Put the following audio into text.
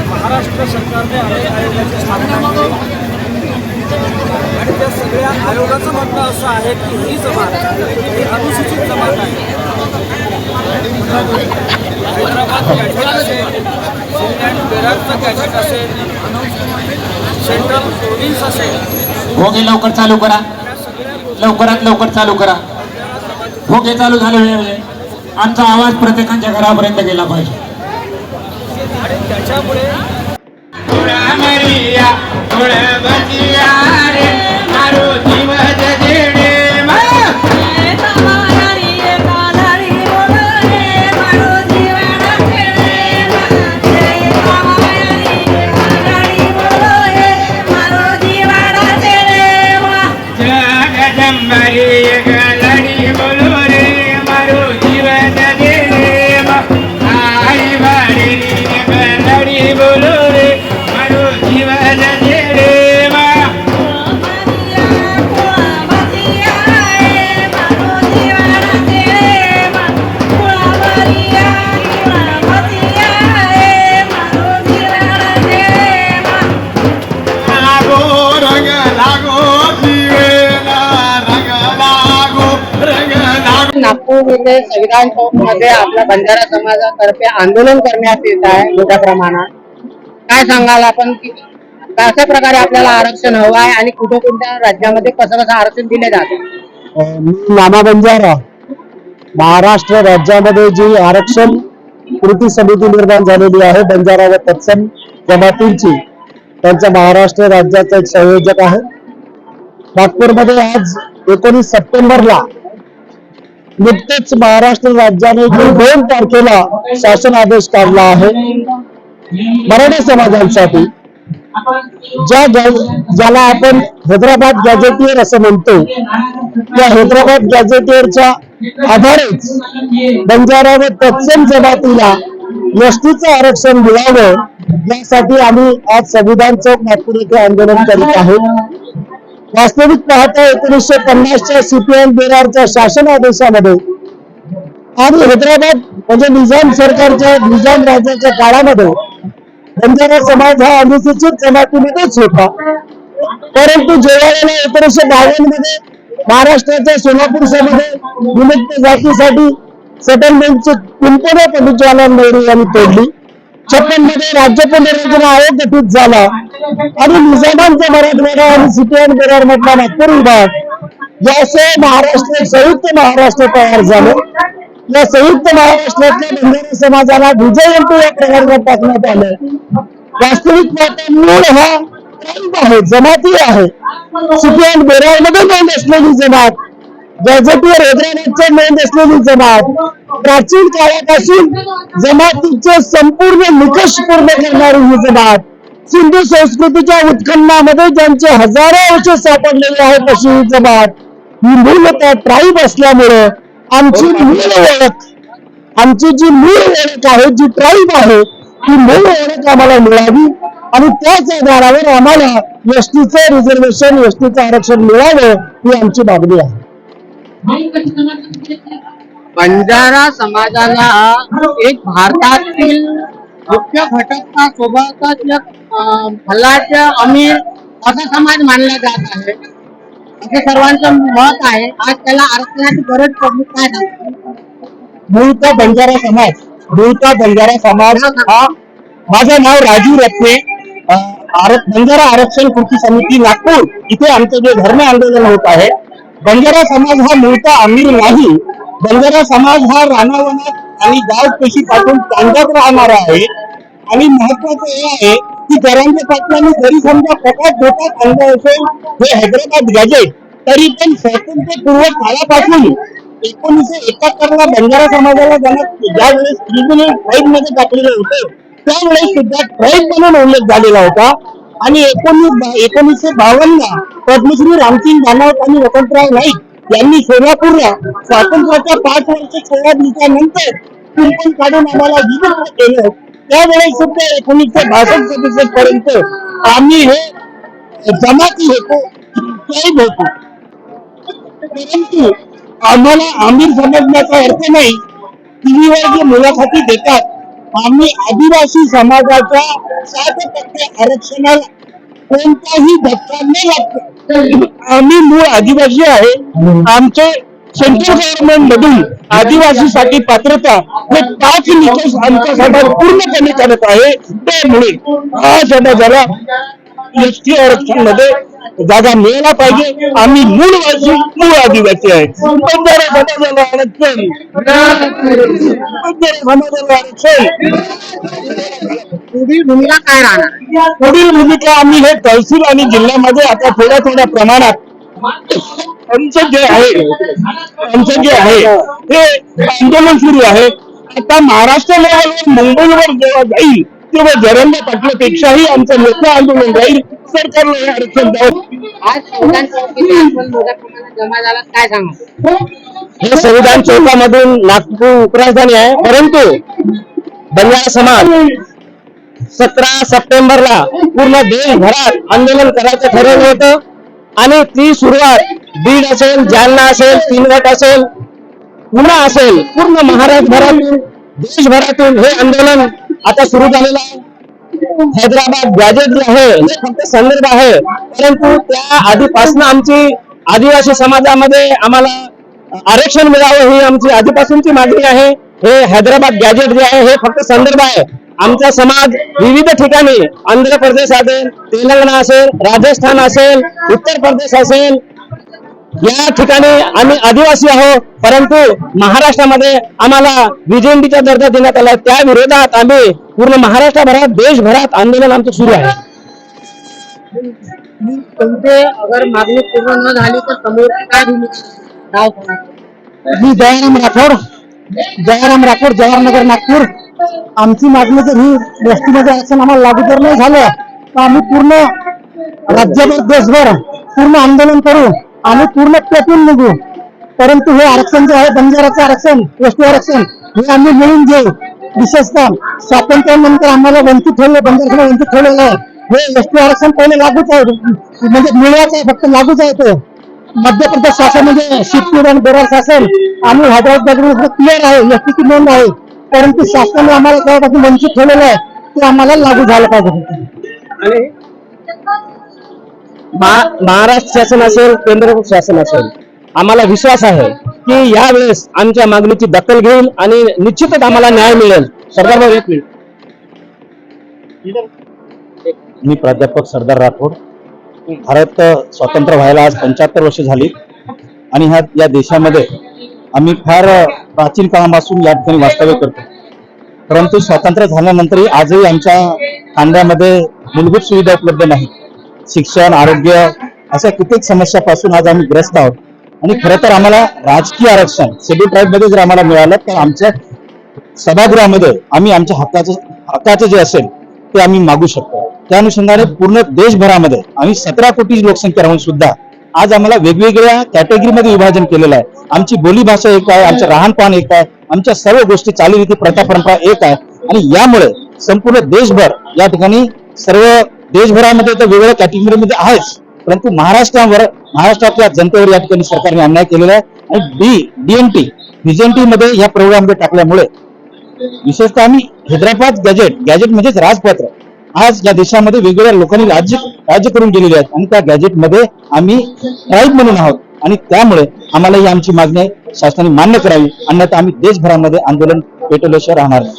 महाराष्ट्र सरकारने अनेक आयोगाची स्थापना केली आणि त्या सगळ्या आयोगाचं म्हणणं असं आहे की ही जमात ही अनुसूचित जमात आहे. हैदराबाद गॅझेट असेल, सिंध अँड बेरारचं गॅझेट असेल, सेंट्रल प्रोव्हिन्स असेल, भोगे लवकर चालू करा, लवकरात लवकर चालू करा. भोगे चालू झाले म्हणजे आमचा आवाज प्रत्येकाच्या घरापर्यंत गेला पाहिजे. आणि त्याच्यामुळे नागपूर येथे संविधान चौक मध्ये आपल्या बंजारा समाजातर्फे आंदोलन करण्यात येत आहे मोठ्या प्रमाणात. काय सांगाल आपण की कशा प्रकारे आपल्याला आरक्षण हवं आहे आणि कुठे कोणत्या राज्यामध्ये कसं आरक्षण दिले जाते? नामा बंजारा महाराष्ट्र राज्यामध्ये जी आरक्षण कृती समिती निर्माण झालेली आहे बंजारा व तत्सम जमातींची, त्यांचा महाराष्ट्र राज्याचा एक संयोजक आहे. नागपूरमध्ये आज 19 सप्टेंबरला नुकतेच महाराष्ट्र राज्याने 2 तारखेला शासन आदेश काढला आहे मराठा समाजांसाठी, ज्याला आपण हैदराबाद गॅझेटियर असं म्हणतो. त्या हैदराबाद गॅझेटियरच्या आधारेच बंजारा व तत्सम जमातीला एसटीचं आरक्षण मिळावं यासाठी आम्ही आज संविधान चौक नागपूर येथे आंदोलन करीत आहोत. वास्तविक पाहता 1950च्या सीपीएम बेरारच्या शासन आदेशामध्ये आणि हैदराबाद म्हणजे निजाम सरकारच्या निजाम राज्याच्या काळामध्ये बंजारा समाज हा अनुसूचित जमातीमध्येच होता. परंतु जेव्हा 1952 मध्ये महाराष्ट्राच्या सोलापूर मध्ये विमुक्त जातीसाठी सेटलमेंटची कुंपण पंडित जवाहरलाल नेहरू यांनी तोडली. 56 मध्ये राज्य पुनर्रचना आयोग गठीत झाला आणि निजामांचा मराठवाडा आणि सीपीएम बेरार मधला नागपूर विभाग यासह महाराष्ट्र संयुक्त महाराष्ट्र तयार झालं. या संयुक्त महाराष्ट्रातल्या बंजारा समाजाला विजयंत या प्रवर्गात टाकण्यात आलं. वास्तविक पाहता मूळ हा ट्राईब आहे, जमाती आहे. सीपीएम बेरार मध्ये नोंद असलेली जमात, गॅझेटियर हैदराबादच्या नोंद असलेली जमात, प्राचीन काळापासून जमातीचे संपूर्ण निकष पूर्ण करणारी ही जमात, सिंधू संस्कृतीच्या उत्खननामध्ये ज्यांचे हजारो वर्ष सापडलेले आहेत अशी ही जमात, ही मूलतः ट्राईब असल्यामुळे आमची जी मूळ ओळख आहे, जी ट्राईब आहे, ती मूळ ओळख आम्हाला मिळावी आणि त्याच आधारावर आम्हाला एसटीचं रिझर्वेशन, एसटीचं आरक्षण मिळावं ही आमची मागणी आहे. बंजारा समाजाला एक भारतातील मुख्य घटकासोबतच एक फलाट अमीर असा समाज मानला जात आहे असे सर्वांचं मत आहे. आज त्याला आरक्षणाची गरज पडली काय? मूळचा बंजारा समाज हा, माझं नाव राजू रत्ने, बंजारा आरक्षण कृती समिती नागपूर इथे आमचं जे धर्म आंदोलन होत आहे. बंजारा समाज हा मूळचा अमीर नाही. बंजारा समाज हा रानावनात आणि गाव पेशीपासून तांड्यात राहणारा आहे. आणि महत्वाचं हे आहे की जरांगे पाटलांनी जरी समजा फटात धोटात आणलं असेल हे हैदराबाद गॅझेट, तरी पण स्वातंत्र्यपूर्व काळापासून 1971 ला बंजारा समाजाला ज्या वेळेस ट्रिब्युनल ट्राईब मध्ये टाकलेलं होतं त्यावेळेस सुद्धा ट्राईब म्हणून उल्लेख झालेला होता. आणि 1952 ला पद्मश्री रामसिंग दानव आणि वसंतराव नाईक यांनी सोलापूरला स्वातंत्र्याच्या 5 वर्ष 16 दिवसानंतर कुंपण काढून आम्हाला विमुक्त केलं. त्यावेळेस सुद्धा 1962-67 पर्यंत आम्ही हे जमाती होतो, ट्राईब होतो. परंतु आम्हाला आमिर समजण्याचा अर्थ नाही. टीव्हीवर जे मुलाखती देतात, आम्ही आदिवासी समाजाच्या 7% आरक्षणाला कोणताही धक्का न लागतो. आम्ही मूळ आदिवासी आहे. आमचे सेंट्रल गव्हर्नमेंट मधून आदिवासीसाठी पात्रता हे 5 निकष आमचा समाज पूर्णपणे करत आहे. त्यामुळे हा समाजाला एसटी आरक्षण मध्ये जागा मिळायला पाहिजे. आम्ही मूळ आदिवासी आहे. बंजारा समाजाला आरक्षण, बंजारा समाजाला आरक्षण. पुढील भूमिका काय राहणार? पुढील भूमिका आम्ही हे तहसील आणि जिल्ह्यामध्ये आता थोड्या प्रमाणात आमचं जे आहे हे आंदोलन सुरू आहे. आता महाराष्ट्र लेवलवर मुंबईवर जेव्हा जाईल तेव्हा जरंगे पाटलापेक्षाही आमचं मोठं आंदोलन राहील. सरकारला हे आरक्षण द्यावं. आज संविधान चौकीत आपण मोठ्या प्रमाणात जमा झाला, काय सांगा? हे संविधान चौकामधून नागपूर उपराजधानी आहे, परंतु बंजारा समाज 17 सप्टेंबरला पूर्ण देशभरात आंदोलन करायचं ठरवलं होतं आणि ती सुरुवात बीड असेल, जालना असेल, किनवट असेल, पुणे असेल, पूर्ण महाराष्ट्रभरातून देशभरातून हे आंदोलन आता सुरू झालेलं आहे. हैदराबाद गॅजेट जे आहे हे फक्त संदर्भ आहे, परंतु त्या आधीपासून आमची आदिवासी समाजामध्ये आम्हाला आरक्षण मिळावं ही आमची आधीपासूनची मागणी आहे. हे हैदराबाद गॅजेट जे आहे हे फक्त संदर्भ आहे. आमचा समाज विविध ठिकाणी आंध्र प्रदेश असेल, तेलंगणा असेल, राजस्थान असेल, उत्तर प्रदेश असेल, या ठिकाणी आम्ही आदिवासी आहोत, परंतु महाराष्ट्रामध्ये आम्हाला व्हीजेंडीचा दर्जा देण्यात आला. त्या विरोधात आम्ही पूर्ण महाराष्ट्रभरात देशभरात आंदोलन आमचं सुरू आहे. तुमचे अगर मागणी पूर्ण न झाली तर समोर काय भूमिका? मी जयराम राठोड, जवाहरनगर, नागपूर. आमची मागणी जर ही एसटीमध्ये आरक्षण आम्हाला लागू जर नाही झालं तर आम्ही पूर्ण राज्यभर देशभर पूर्ण आंदोलन करू. आम्ही पूर्ण पेटून निघू. परंतु हे आरक्षण जे आहे बंजाराचं आरक्षण, एसटी आरक्षण हे आम्ही मिळून घेऊ. विशेषतः स्वातंत्र्यानंतर आम्हाला वंचित ठेवलं, बंजाराला वंचित ठेवलेलं आहे. हे एसटी आरक्षण पहिले लागूच आहे, म्हणजे मिळवायचं आहे, फक्त लागूच आहे. ते मध्य प्रदेश शासन म्हणजे शिवपूर आणि बेरार शासन आणि हैदराबाद क्लिअर आहे, एसटीची नोंद आहे, परंतु शासनाने आम्हाला त्यापासून वंचित ठेवलेलं आहे. ते आम्हाला लागू झालं पाहिजे. आणि महाराष्ट्र शासन असेल, केंद्र शासन असेल, आम्हाला विश्वास आहे की यावेळेस आमच्या मागणीची दखल घेईल आणि निश्चितच आम्हाला न्याय मिळेल. सरदार एक मिनिट. मी प्राध्यापक सरदार राठोड. भारत स्वतंत्र व्हायला आज 75 वर्ष झाली आणि या देशामध्ये आम्ही फार प्राचीन काळापासून या ठिकाणी वास्तव्य करतो. परंतु स्वातंत्र्य झाल्यानंतरही आजही आमच्या कांद्यामध्ये मूलभूत सुविधा उपलब्ध नाही. शिक्षण, आरोग्य अशा कित्येक समस्यापासून आज आम्ही ग्रस्त आहोत. आणि खरं तर आम्हाला राजकीय आरक्षण शेड्यूल ट्राईब मध्ये जर आम्हाला मिळालं तर आमच्या सभागृहामध्ये आम्ही आमच्या हक्काचं जे असेल ते आम्ही मागू शकतो. त्या अनुषंगाने पूर्ण देशभरामध्ये आम्ही 17 कोटी लोकसंख्या राहून सुद्धा आज आम्हाला वेगवेगळ्या कॅटेगरीमध्ये विभाजन केलेलं आहे. आमची बोलीभाषा एक आहे, आमचं राहणपान एक आहे, आमच्या सर्व गोष्टी चालीरीती प्रथा परंपरा एक आहे. आणि यामुळे संपूर्ण देशभर या ठिकाणी सर्व देशभरामध्ये तर वेगवेगळ्या कॅटेगरीमध्ये आहेच, परंतु महाराष्ट्रातल्या जनतेवर या ठिकाणी सरकारने अन्याय केलेला आहे. आणि व्हीजेंटी मध्ये या प्रोग्राममध्ये टाकल्यामुळे विशेषतः आम्ही हैदराबाद गॅजेट म्हणजेच राजपत्र आज या देशामध्ये वेगवेगळ्या लोकांनी राज्य करून गेलेले आहेत आणि त्या गॅजेटमध्ये आम्ही ट्राईब म्हणून आहोत. आणि त्यामुळे आम्हाला ही आमची मागणी शासनाने मान्य करावी, अन्यथा आम्ही देशभरामध्ये आंदोलन पेटवल्याशिवाय राहणार नाही.